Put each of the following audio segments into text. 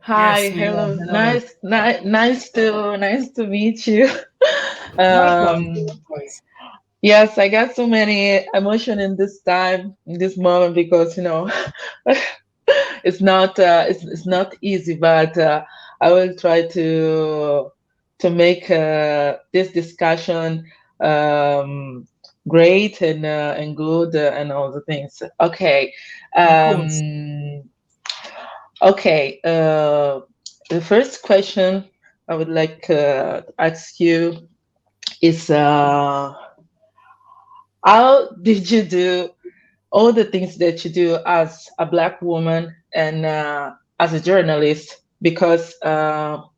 Hi, Yes, we are. hello. Hello. Nice to meet you. Likewise, Um, likewise. yes, I got so many emotion in this time, in this moment, because it's not easy, but I will try to make this discussion um, great and good and all the things. Okay. Of course. Um, Okay, the first question I would like to ask you is how did you do all the things that you do as a Black woman and as a journalist? Because we are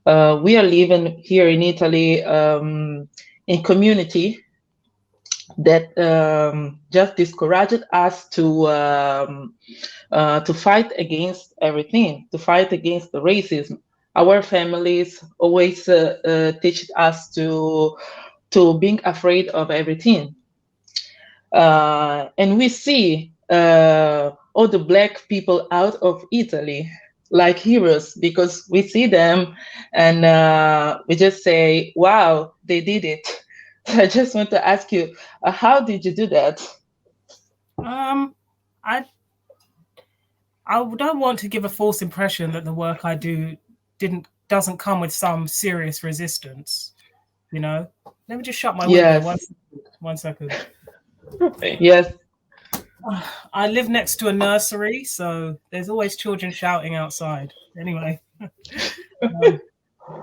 living here in Italy in community that just discouraged us to fight against everything, to fight against the racism. Our families always teach us to being afraid of everything, and we see all the black people out of Italy like heroes because we see them and we just say, "Wow, they did it." So I just want to ask you, how did you do that? Um, I don't want to give a false impression that the work I do doesn't come with some serious resistance. You know. Let me just shut my window. Yes, 1 second. yes, I live next to a nursery, so there's always children shouting outside. Anyway, um,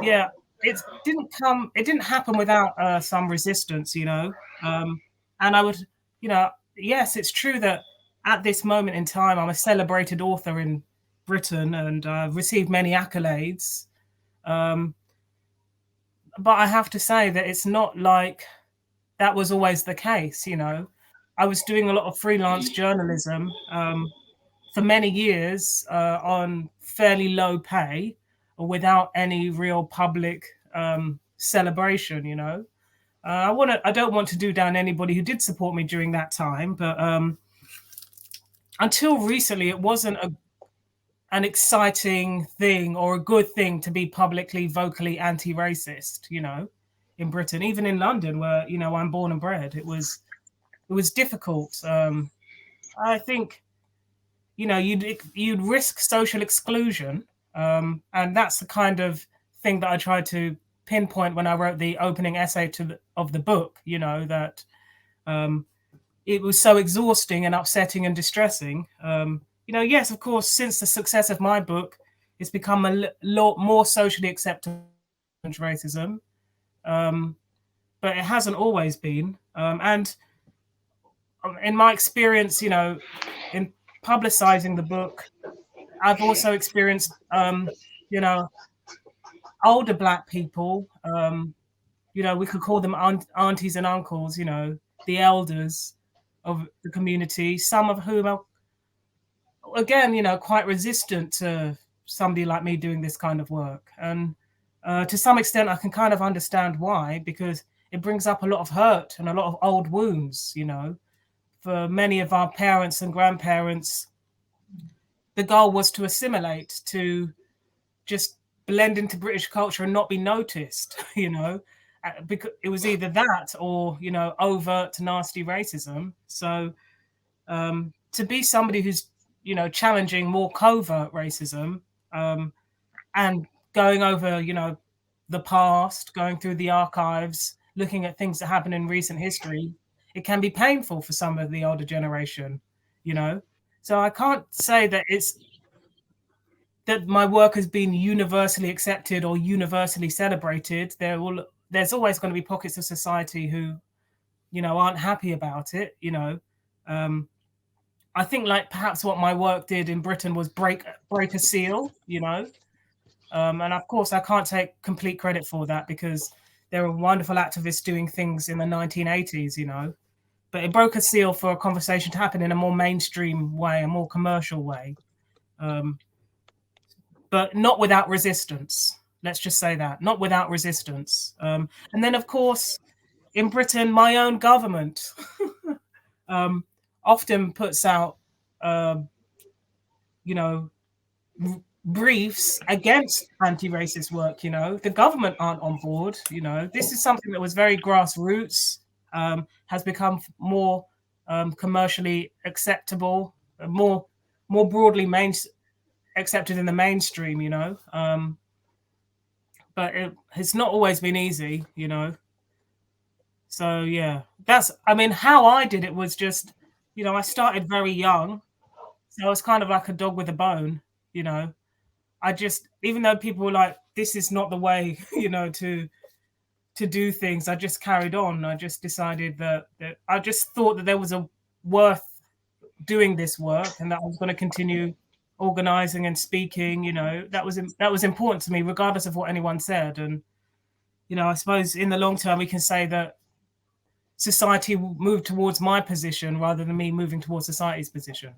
yeah, it didn't happen without some resistance, you know. And I would, you know, yes, it's true that at this moment in time, I'm a celebrated author in Britain and received many accolades. Um, but I have to say that it's not like that was always the case, you know. I was doing a lot of freelance journalism for many years on fairly low pay or without any real public celebration, you know. I don't want to do down anybody who did support me during that time, but until recently, it wasn't an exciting thing or a good thing to be publicly, vocally anti-racist. You know, in Britain, even in London, where I'm born and bred, it was difficult. I think you'd risk social exclusion, and that's the kind of thing that I tried to pinpoint when I wrote the opening essay of the book. You know that um, it was so exhausting and upsetting and distressing. Yes, of course, since the success of my book, it's become a lot more socially acceptable racism, um, but it hasn't always been. And in my experience, in publicizing the book, I've also experienced, you know, older Black people. We could call them aunties and uncles. The elders of the community. Some of whom are, again, quite resistant to somebody like me doing this kind of work. And to some extent, I can kind of understand why, because it brings up a lot of hurt and a lot of old wounds. For many of our parents and grandparents, the goal was to assimilate, to just blend into British culture and not be noticed, because it was either that or, overt nasty racism. So to be somebody who's, challenging more covert racism, and going over, the past, going through the archives, looking at things that happen in recent history, it can be painful for some of the older generation, you know. So I can't say that my work has been universally accepted or universally celebrated. There's always going to be pockets of society who, aren't happy about it. Um, I think like perhaps what my work did in Britain was break a seal. And of course I can't take complete credit for that because there were wonderful activists doing things in the 1980s. But it broke a seal for a conversation to happen in a more mainstream way, a more commercial way. Um, but not without resistance. Let's just say that, not without resistance. And then, of course, in Britain, my own government often puts out, um, you know, briefs against anti-racist work. The government aren't on board. This is something that was very grassroots, has become more commercially acceptable, more broadly accepted in the mainstream. But it's not always been easy. So yeah, how I did it was just, I started very young, so I was kind of like a dog with a bone. I just, even though people were like, this is not the way, to do things, I just carried on. I just decided that I just thought that there was a worth doing this work, and that I was going to continue organizing and speaking. That was important to me, regardless of what anyone said. And I suppose in the long term, we can say that society will move towards my position rather than me moving towards society's position.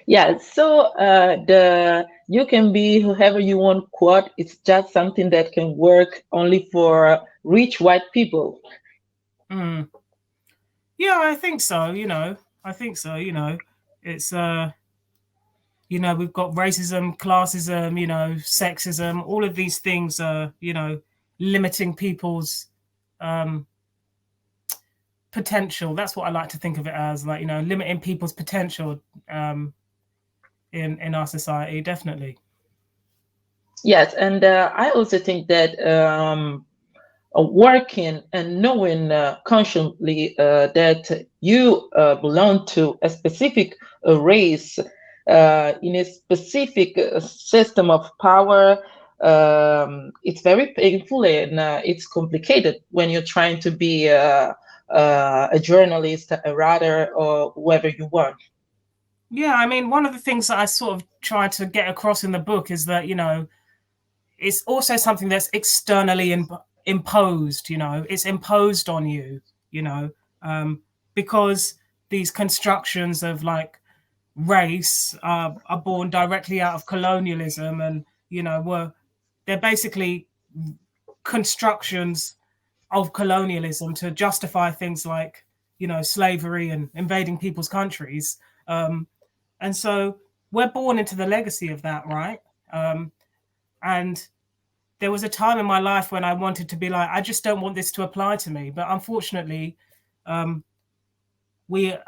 Yeah, so the "you can be whoever you want" quote, it's just something that can work only for rich white people. Yeah, I think so. It's we've got racism, classism, sexism, all of these things are, limiting people's potential. That's what I like to think of it as, like, limiting people's potential in our society, definitely. Yes, and I also think that working and knowing consciously that you belong to a specific race in a specific system of power, it's very painful, and it's complicated when you're trying to be a journalist, a writer, or whoever you want. Yeah, I mean, one of the things that I sort of try to get across in the book is that, it's also something that's externally imposed. It's imposed on you, because these constructions of like race are born directly out of colonialism, and they're basically constructions of colonialism to justify things like slavery and invading people's countries, and so we're born into the legacy of that, right? And there was a time in my life when I wanted to be like, I just don't want this to apply to me. But unfortunately, a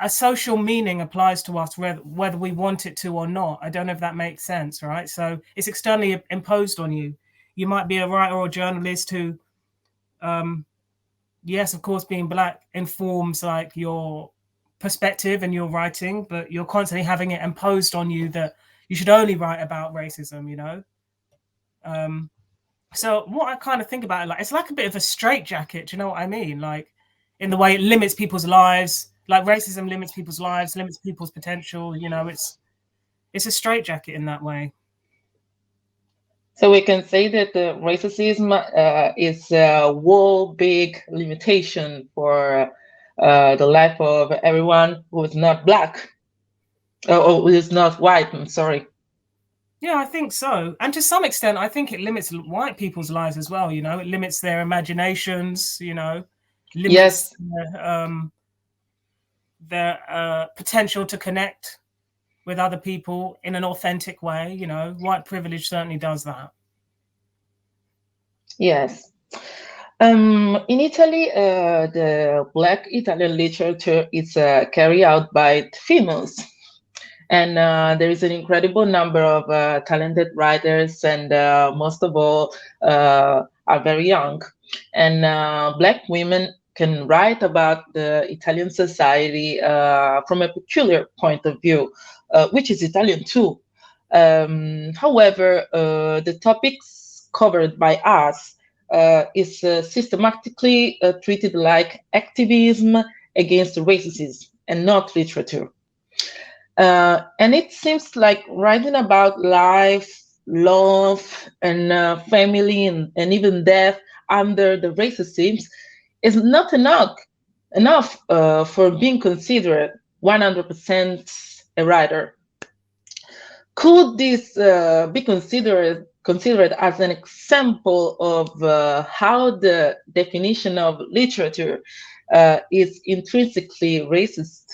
social meaning applies to us whether we want it to or not. I don't know if that makes sense, right? So it's externally imposed on you. You might be a writer or journalist who, yes, of course, being Black informs like your perspective and your writing, but you're constantly having it imposed on you that you should only write about racism, So what I kind of think about it, like, it's like a bit of a straitjacket. Do you know what I mean? Like, in the way it limits people's lives, like racism limits people's lives, limits people's potential. It's a straitjacket in that way. So we can say that the racism is a whole big limitation for the life of everyone who is not Black, or who is not white. I'm sorry. Yeah, I think so. And to some extent, I think it limits white people's lives as well. It limits their imaginations, limits their potential to connect with other people in an authentic way. White privilege certainly does that. Yes. In Italy, the Black Italian literature is carried out by females. And there is an incredible number of talented writers, and most of all are very young. And Black women can write about the Italian society from a peculiar point of view, which is Italian too. However, the topics covered by us is systematically treated like activism against racism and not literature. And it seems like writing about life, love, and family, and even death under the racism is not enough for being considered 100% a writer. Could this be considered as an example of how the definition of literature is intrinsically racist?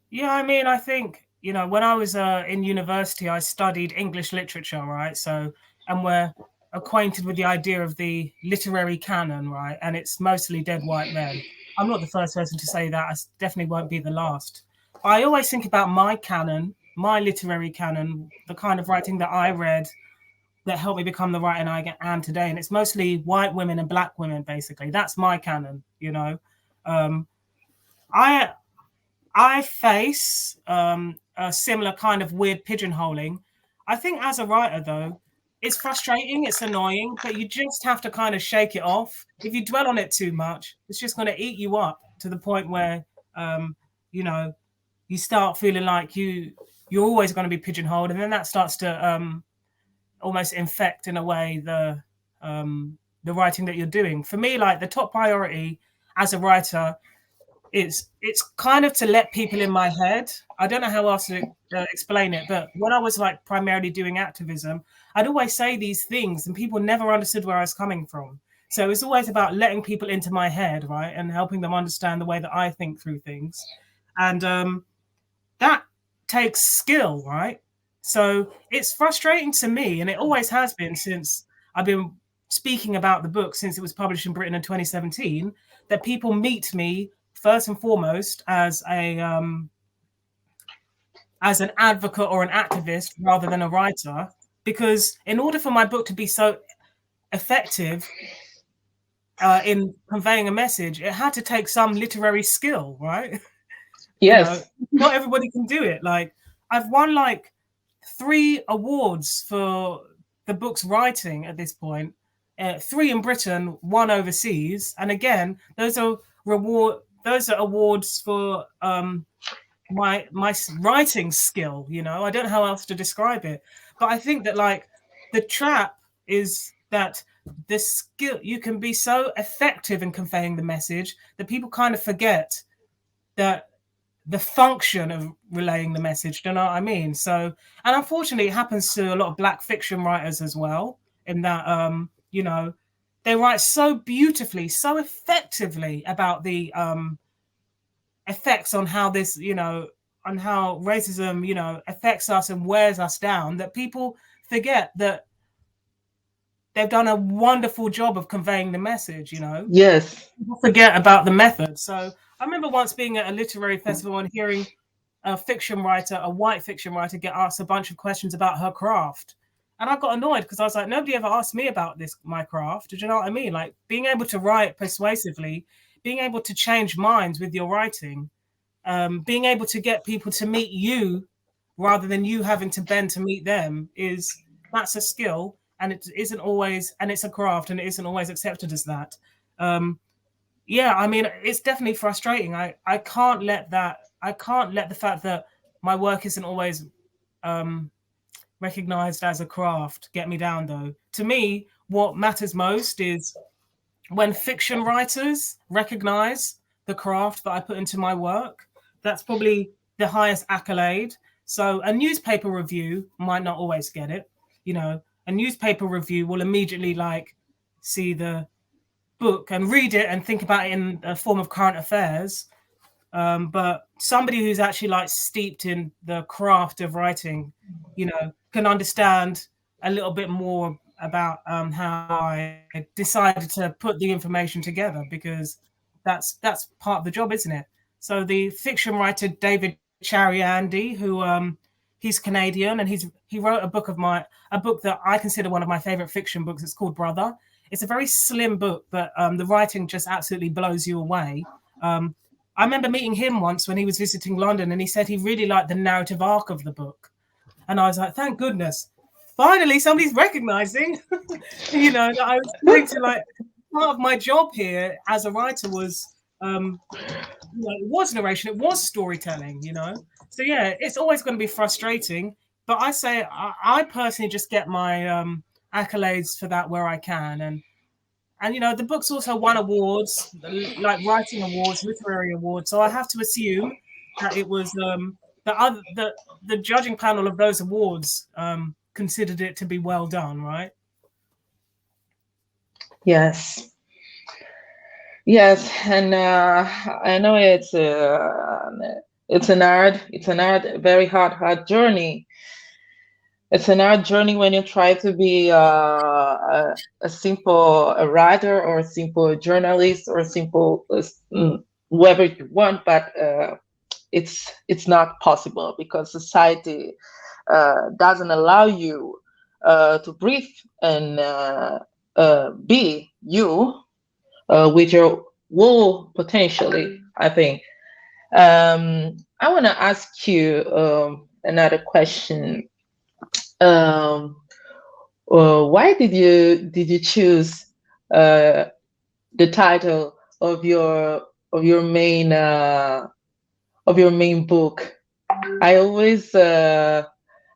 Yeah, I mean, I think, you know, when I was in university, I studied English literature, right? So, and we're acquainted with the idea of the literary canon, right? And it's mostly dead white men. I'm not the first person to say that. I definitely won't be the last. I always think about my canon, my literary canon, the kind of writing that I read that helped me become the writer I am today. And it's mostly white women and black women, basically. That's my canon, you know. Um, I I face a similar kind of weird pigeonholing. I think as a writer, though, it's frustrating, it's annoying, but you just have to kind of shake it off. If you dwell on it too much, it's just going to eat you up to the point where, you know, you start feeling like you're always going to be pigeonholed, and then that starts to almost infect in a way the writing that you're doing. For me, like the top priority as a writer, it's kind of to let people in my head. I don't know how else to explain it, but when I was like primarily doing activism, I'd always say these things and people never understood where I was coming from. So it's always about letting people into my head, right, and helping them understand the way that I think through things. And that takes skill, right? So it's frustrating to me, and it always has been since I've been speaking about the book since it was published in Britain in 2017, that people meet me first and foremost as an advocate or an activist rather than a writer, because in order for my book to be so effective in conveying a message, it had to take some literary skill, right? You know, Yes. not everybody can do it. Like I've won like 3 awards for the book's writing at this point, 3 in Britain, 1 overseas, and again, those are awards for my writing skill. You know, I don't know how else to describe it, but I think that like the trap is that the skill, you can be so effective in conveying the message that people kind of forget that the function of relaying the message. Do you know what I mean? So, and unfortunately, it happens to a lot of Black fiction writers as well. In that, you know, they write so beautifully, so effectively about the effects on how this, you know, on how racism, you know, affects us and wears us down, that people forget that they've done a wonderful job of conveying the message. You know, Yes. people forget about the method. So I remember once being at a literary festival and hearing a fiction writer, a white fiction writer, get asked a bunch of questions about her craft. And I got annoyed because I was like, nobody ever asked me about this, my craft. Did you know what I mean? Like being able to write persuasively, being able to change minds with your writing, being able to get people to meet you rather than you having to bend to meet them that's a skill, and it isn't always, and it's a craft, and it isn't always accepted as that. Yeah, I mean, it's definitely frustrating. I can't let the fact that my work isn't always recognized as a craft get me down, though. To me, what matters most is when fiction writers recognize the craft that I put into my work. That's probably the highest accolade. So a newspaper review might not always get it. You know, a newspaper review will immediately like see the book and read it and think about it in a form of current affairs. But somebody who's actually like steeped in the craft of writing, you know, can understand a little bit more about how I decided to put the information together, because that's part of the job, isn't it? So the fiction writer David Chariandy, who he's Canadian, and he wrote a book that I consider one of my favorite fiction books. It's called Brother. It's a very slim book, but the writing just absolutely blows you away. I remember meeting him once when he was visiting London, and he said he really liked the narrative arc of the book. And I was like, thank goodness. Finally, somebody's recognizing, you know, that I was trying to like, part of my job here as a writer was, you know, it was narration, it was storytelling, you know. So yeah, it's always going to be frustrating. But I say, I personally just get my accolades for that where I can. And you know, the book's also won awards, like writing awards, literary awards. So I have to assume that it was the judging panel of those awards considered it to be well done, right? Yes. Yes, and I know it's It's an hard, very hard journey. It's an hard journey when you try to be a simple a writer or a simple journalist or a simple whoever you want, but it's not possible because society doesn't allow you to breathe and be you with your whole potentially, I think. I want to ask you another question. Um, why did you choose uh, the title of your main book? I always I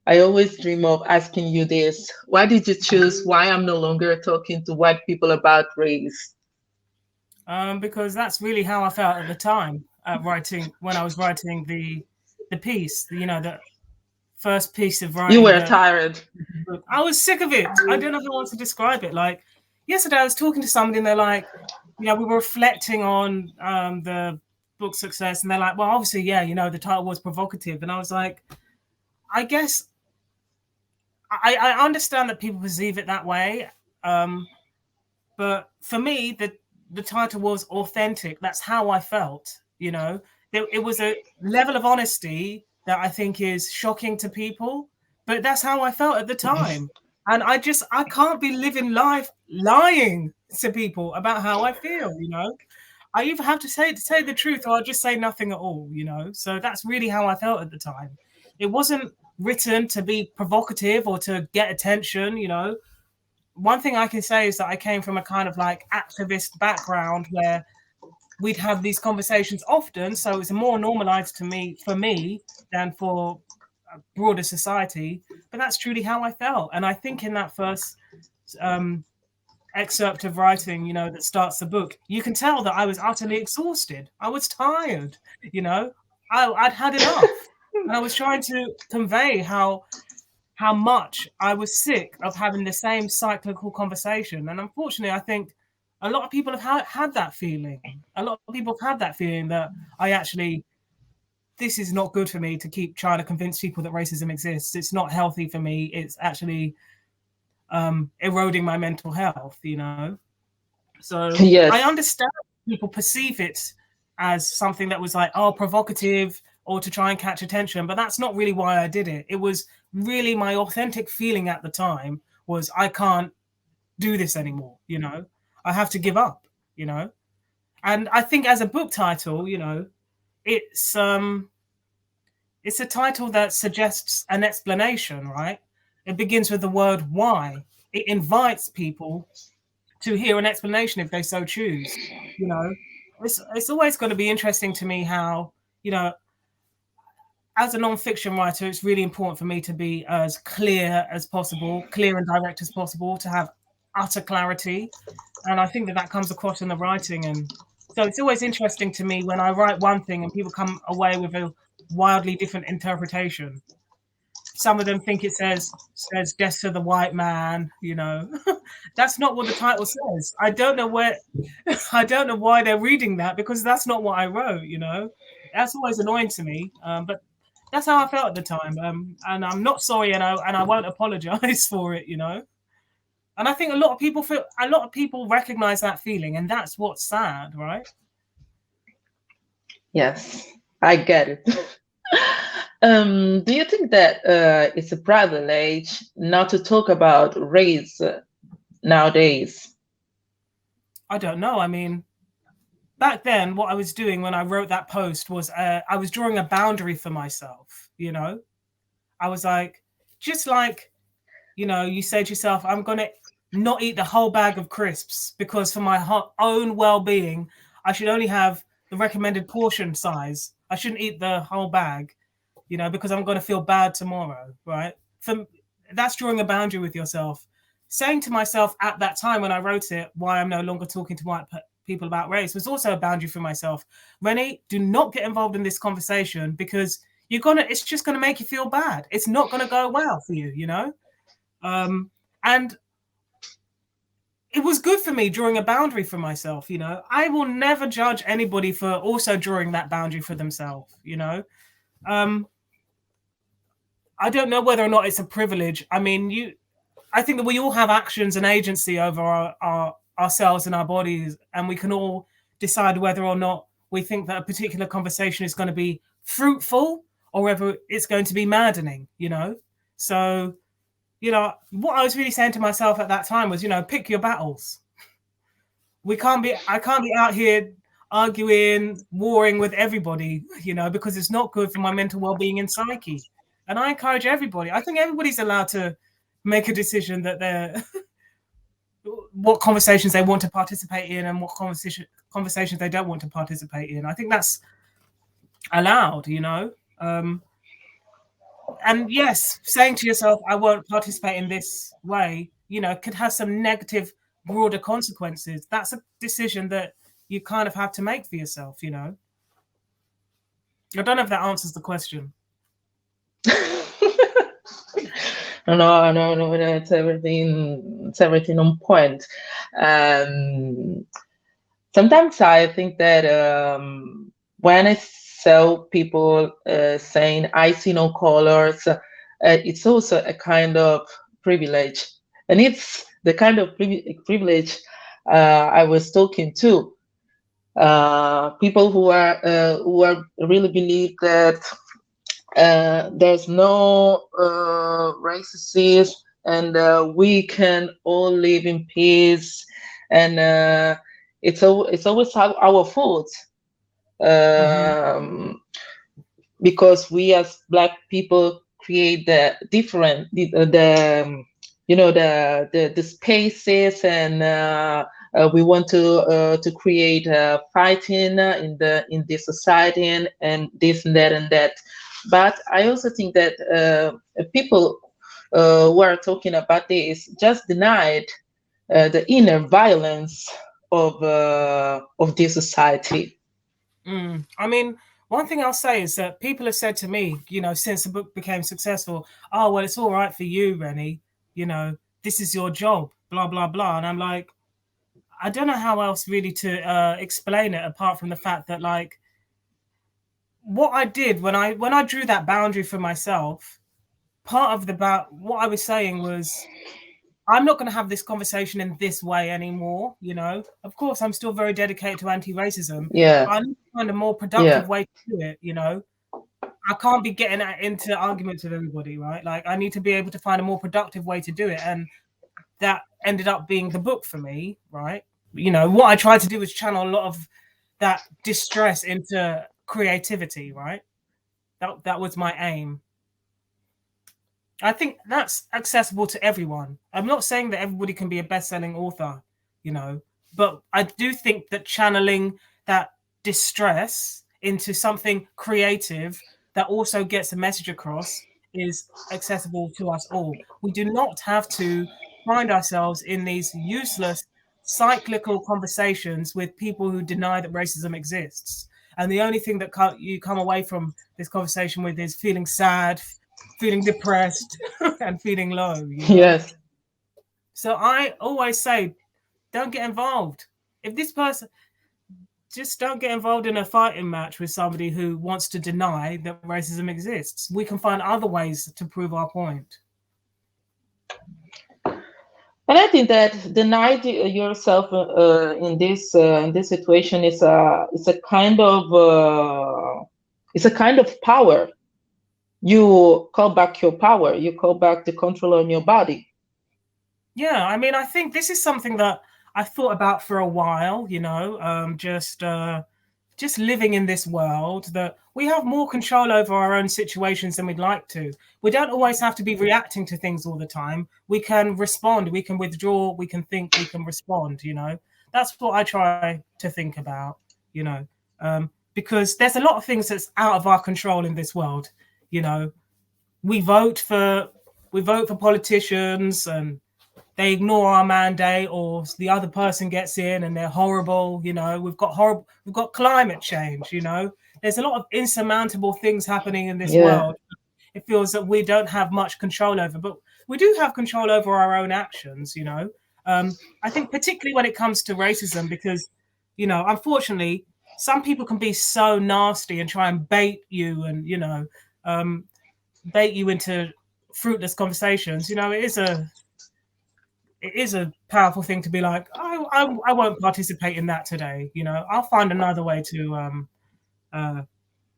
always dream of asking you this. Why did you choose Why I'm No Longer Talking to White People About Race? Because that's really how I felt at the time, when I was writing the piece. You know, the first piece of You writing were the tired. book. I was sick of it. I don't know how else to describe it. Like yesterday, I was talking to somebody, and they're like, you know, we were reflecting on the book success, and they're like, well, obviously, yeah, you know, the title was provocative, and I was like, I guess I understand that people perceive it that way, but for me, the title was authentic. That's how I felt. You know, it was a level of honesty that I think is shocking to people, but that's how I felt at the time. And I can't be living life lying to people about how I feel. You know, I either have to say the truth or I'll just say nothing at all. You know, so that's really how I felt at the time. It wasn't written to be provocative or to get attention. You know, one thing I can say is that I came from a kind of like activist background where we'd have these conversations often, so it's more normalized for me than for a broader society. But that's truly how I felt, and I think in that first excerpt of writing, you know, that starts the book, you can tell that I was utterly exhausted. I was tired. You know, I'd had enough, and I was trying to convey how much I was sick of having the same cyclical conversation. And unfortunately, I think a lot of people have had that feeling. A lot of people have had that feeling that this is not good for me to keep trying to convince people that racism exists. It's not healthy for me. It's actually eroding my mental health, you know? So I Yes. understand people perceive it as something that was like, oh, provocative or to try and catch attention, but that's not really why I did it. It was really my authentic feeling at the time was I can't do this anymore, you know? I have to give up, you know? And I think as a book title, you know, it's a title that suggests an explanation, right? It begins with the word why. It invites people to hear an explanation if they so choose. You know, it's always going to be interesting to me how, you know, as a non-fiction writer, it's really important for me to be as clear as possible, clear and direct as possible, to have utter clarity. And I think that comes across in the writing. And so it's always interesting to me when I write one thing and people come away with a wildly different interpretation. Some of them think it says death to the white man, you know. That's not what the title says. I don't know why they're reading that, because that's not what I wrote, you know. That's always annoying to me. But that's how I felt at the time. And I'm not sorry, and I won't apologize for it, you know. And I think a lot of people recognize that feeling, and that's what's sad, right? Yes, I get it. Do you think that it's a privilege not to talk about race nowadays? I don't know. I mean, back then, what I was doing when I wrote that post was I was drawing a boundary for myself, you know? I was like, just like, you know, you say to yourself, I'm going to not eat the whole bag of crisps because for my own well-being, I should only have the recommended portion size. I shouldn't eat the whole bag, you know, because I'm going to feel bad tomorrow, right? That's drawing a boundary with yourself. Saying to myself at that time when I wrote it, why I'm no longer talking to white people about race, was also a boundary for myself. Reni, do not get involved in this conversation because it's just gonna make you feel bad. It's not gonna go well for you, you know. And it was good for me drawing a boundary for myself. I will never judge anybody for also drawing that boundary for themselves. I don't know whether or not it's a privilege. I mean, I think that we all have actions and agency over ourselves and our bodies, and we can all decide whether or not we think that a particular conversation is going to be fruitful or whether it's going to be maddening. So what I was really saying to myself at that time was, pick your battles. I can't be out here arguing, warring with everybody, because it's not good for my mental well-being and psyche. And I encourage everybody. I think everybody's allowed to make a decision that they're what conversations they want to participate in and what conversations they don't want to participate in. I think that's allowed, and yes, saying to yourself, I won't participate in this way, could have some negative, broader consequences. That's a decision that you kind of have to make for yourself, I don't know if that answers the question. No, it's everything on point. Sometimes I think that when I saw people saying I see no colors, it's also a kind of privilege, and it's the kind of privilege I was talking to. People who are really believe that there's no racism, and we can all live in peace, and it's always our fault, because we as Black people create the different the spaces, and we want to create fighting in this society, and this and that and that. But I also think that people who are talking about this just denied the inner violence of this society. I mean, one thing I'll say is that people have said to me, since the book became successful, oh, well, it's all right for you, Reni. This is your job, blah, blah, blah. And I'm like, I don't know how else really to explain it apart from the fact that, like, what I did when I drew that boundary for myself, part of what I was saying was, I'm not going to have this conversation in this way anymore. Of course, I'm still very dedicated to anti-racism. Yeah. I need to find a more productive way to do it. I can't be getting into arguments with everybody, right? Like, I need to be able to find a more productive way to do it. And that ended up being the book for me, right? What I tried to do was channel a lot of that distress into creativity, right? That was my aim. I think that's accessible to everyone. I'm not saying that everybody can be a best-selling author, but I do think that channeling that distress into something creative that also gets a message across is accessible to us all. We do not have to find ourselves in these useless, cyclical conversations with people who deny that racism exists. And the only thing that you come away from this conversation with is feeling sad, feeling depressed, and feeling low. Yes. So I always say, don't get involved. If this person, just don't get involved in a fighting match with somebody who wants to deny that racism exists. We can find other ways to prove our point. And I think that denied yourself in this situation is a kind of power. You call back your power. You call back the control on your body. Yeah, I mean, I think this is something that I thought about for a while. Just living in this world, that we have more control over our own situations than we'd like to. We don't always have to be reacting to things all the time. We can respond, we can withdraw, we can think, we can respond, That's what I try to think about, because there's a lot of things that's out of our control in this world. We vote for politicians and they ignore our mandate, or the other person gets in and they're horrible. We've got climate change. There's a lot of insurmountable things happening in this world. It feels that we don't have much control over, but we do have control over our own actions. I think particularly when it comes to racism, because, you know, unfortunately, some people can be so nasty and try and bait you and, you know, bait you into fruitless conversations. You know, it is a powerful thing to be like, I won't participate in that today. You know, I'll find another way to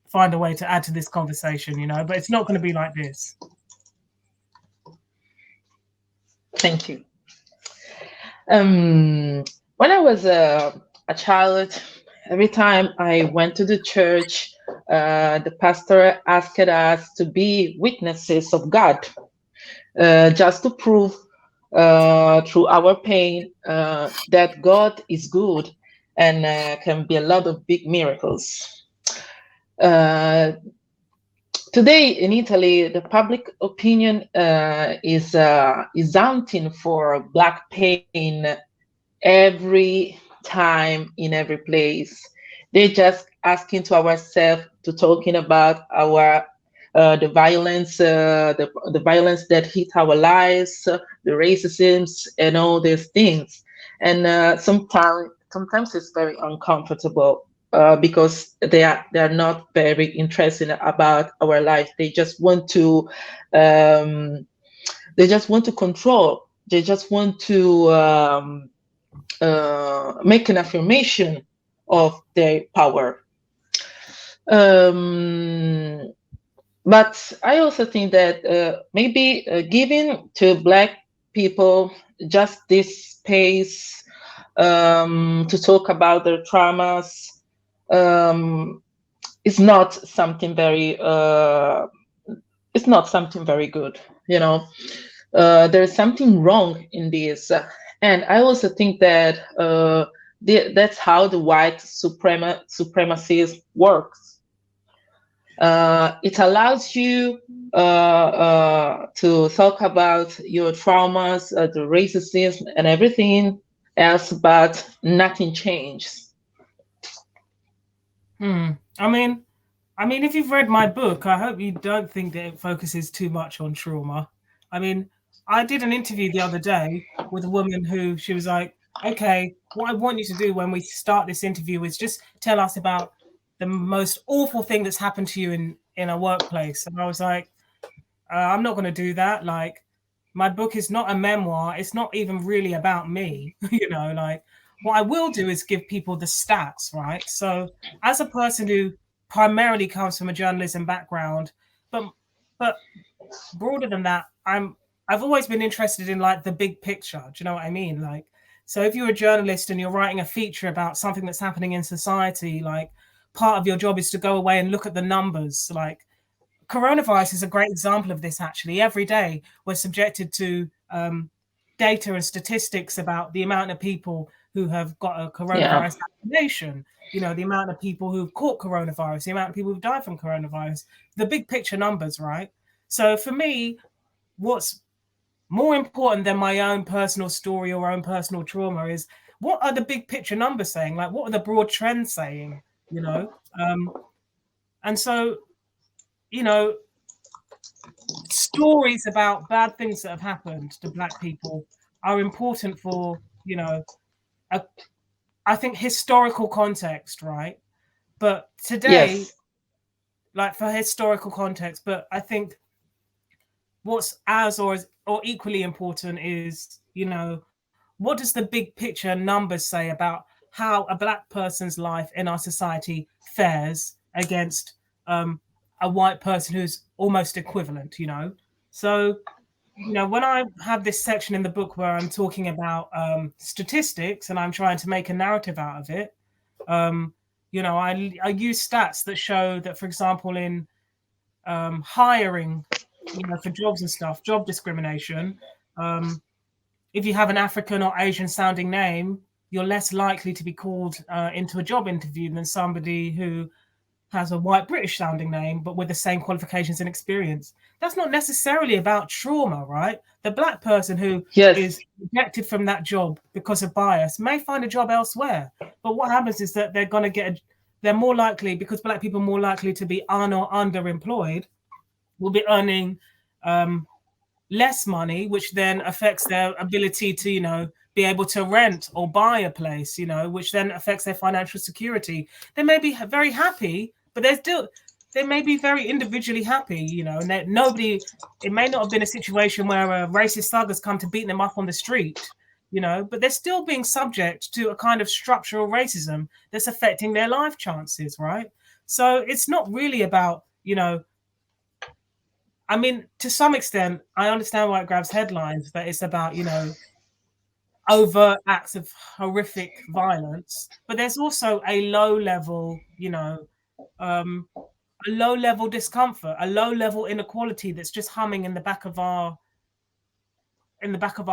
find a way to add to this conversation, you know, but it's not going to be like this. Thank you. When I was a child, every time I went to the church, the pastor asked us to be witnesses of God, just to prove through our pain that God is good and can be a lot of big miracles. Today in Italy, the public opinion is hunting for Black pain every time in every place. They're just asking to ourselves to talking about our the violence that hit our lives, the racisms, and all these things. And sometimes it's very uncomfortable because they are not very interested about our life. They just want to control. They just want to make an affirmation of their power. But I also think that maybe giving to Black people just this space to talk about their traumas is not something very it's not something very good. You know, there's something wrong in this, and I also think that that's how the white supremacy works. It allows you to talk about your traumas, the racism, and everything else, but nothing changes. I mean, if you've read my book, I hope you don't think that it focuses too much on trauma. I mean, I did an interview the other day with a woman who she was like, okay, what I want you to do when we start this interview is just tell us about the most awful thing that's happened to you in a workplace. And I was like, I'm not going to do that. Like, my book is not a memoir. It's not even really about me, you know, like what I will do is give people the stats, right? So as a person who primarily comes from a journalism background, but broader than that, I've always been interested in like the big picture. Do you know what I mean? Like, so if you're a journalist and you're writing a feature about something that's happening in society, like part of your job is to go away and look at the numbers. Like, coronavirus is a great example of this, actually. Every day we're subjected to data and statistics about the amount of people who have got a coronavirus vaccination, you know, the amount of people who've caught coronavirus, the amount of people who've died from coronavirus, the big picture numbers, right? So for me, what's more important than my own personal story or own personal trauma is what are the big picture numbers saying? Like, what are the broad trends saying, you know? And so, you know, stories about bad things that have happened to Black people are important for, you know, I think historical context, right? But today, like for historical context, but I think what's as or equally important is, you know, what does the big picture numbers say about how a Black person's life in our society fares against a white person who's almost equivalent, you know? So, you know, when I have this section in the book where I'm talking about statistics and I'm trying to make a narrative out of it, you know, I use stats that show that, for example, in hiring, you know, for jobs and stuff, job discrimination, if you have an African or Asian sounding name, you're less likely to be called into a job interview than somebody who has a white British sounding name, but with the same qualifications and experience. That's not necessarily about trauma, right? The Black person who is rejected from that job because of bias may find a job elsewhere. But what happens is that they're going to they're more likely, because Black people are more likely to be un or underemployed, will be earning less money, which then affects their ability to, you know, be able to rent or buy a place, you know, which then affects their financial security. They may be very happy, but they may be very individually happy, you know, and that nobody, it may not have been a situation where a racist thug has come to beat them up on the street, you know, but they're still being subject to a kind of structural racism that's affecting their life chances, right? So it's not really about, you know, I mean, to some extent, I understand why it grabs headlines, but it's about, you know, overt acts of horrific violence. But there's also a low level, you know, a low level discomfort, a low level inequality that's just humming in the back of our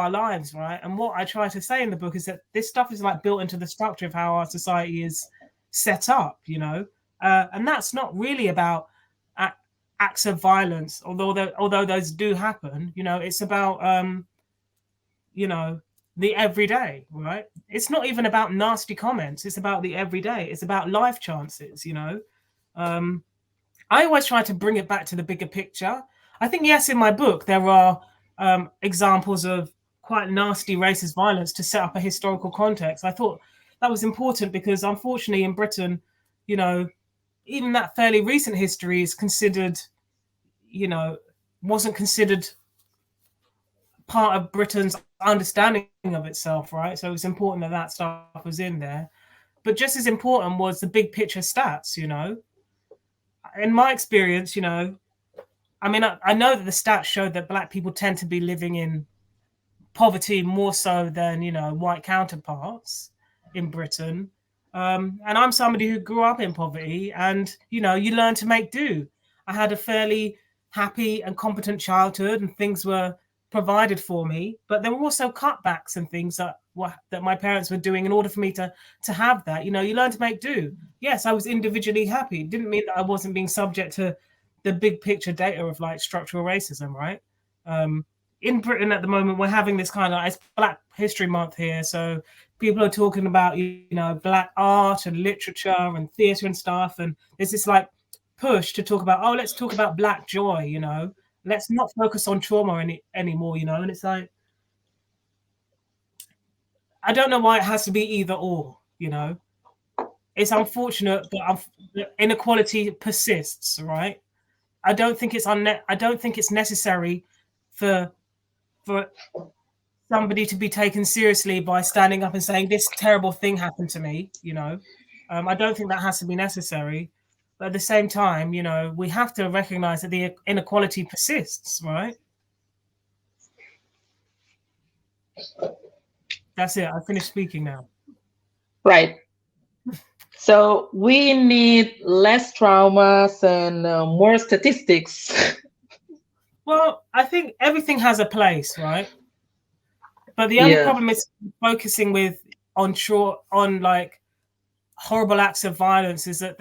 lives, right? And what I try to say in the book is that this stuff is like built into the structure of how our society is set up, you know, and that's not really about acts of violence, although those do happen, you know. It's about you know, the everyday, right? It's not even about nasty comments. It's about the everyday. It's about life chances, you know. I always try to bring it back to the bigger picture. I think, yes, in my book there are examples of quite nasty racist violence to set up a historical context. I thought that was important because, unfortunately, in Britain, you know, even that fairly recent history is considered, you know, wasn't considered part of Britain's understanding of itself, right? So it's important that that stuff was in there. But just as important was the big picture stats, you know. In my experience, you know, I mean, I know that the stats showed that Black people tend to be living in poverty more so than, you know, white counterparts in Britain. And I'm somebody who grew up in poverty, and, you know, you learn to make do. I had a fairly happy and competent childhood, and things were provided for me, but there were also cutbacks and things that my parents were doing in order for me to have that. You know, you learn to make do. Yes, I was individually happy. It didn't mean that I wasn't being subject to the big picture data of like structural racism, right? In Britain at the moment, we're having this kind of, it's Black History Month here, so people are talking about, you know, Black art and literature and theatre and stuff, and there's this like push to talk about, oh, let's talk about Black joy, you know, let's not focus on trauma anymore, you know. And it's like, I don't know why it has to be either or, you know. It's unfortunate, but inequality persists, right? I don't think it's necessary for somebody to be taken seriously by standing up and saying this terrible thing happened to me, you know. I don't think that has to be necessary. But at the same time, you know, we have to recognize that the inequality persists, right? That's it. I finished speaking now. Right. So we need less traumas and more statistics. Well, I think everything has a place, right? But the only problem is focusing on like horrible acts of violence is that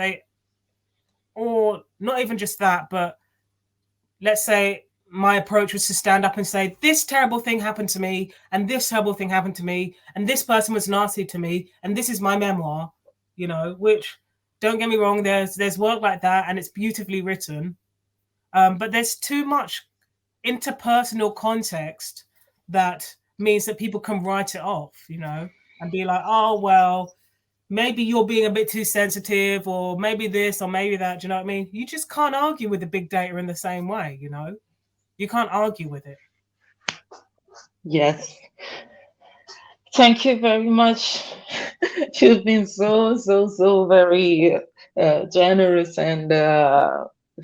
or not even just that, but let's say my approach was to stand up and say, this terrible thing happened to me, and this terrible thing happened to me, and this person was nasty to me, and this is my memoir, you know, which, don't get me wrong, there's work like that, and it's beautifully written. But there's too much interpersonal context that means that people can write it off, you know, and be like, oh, well, maybe you're being a bit too sensitive, or maybe this, or maybe that. Do you know what I mean? You just can't argue with the big data in the same way, you know? You can't argue with it. Yes. Thank you very much. You've been so very generous, and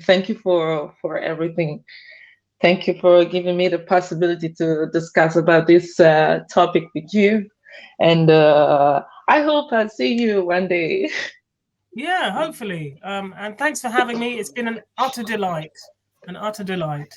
thank you for everything. Thank you for giving me the possibility to discuss about this topic with you. And I hope I'll see you one day. Yeah, hopefully. And thanks for having me. It's been an utter delight. An utter delight.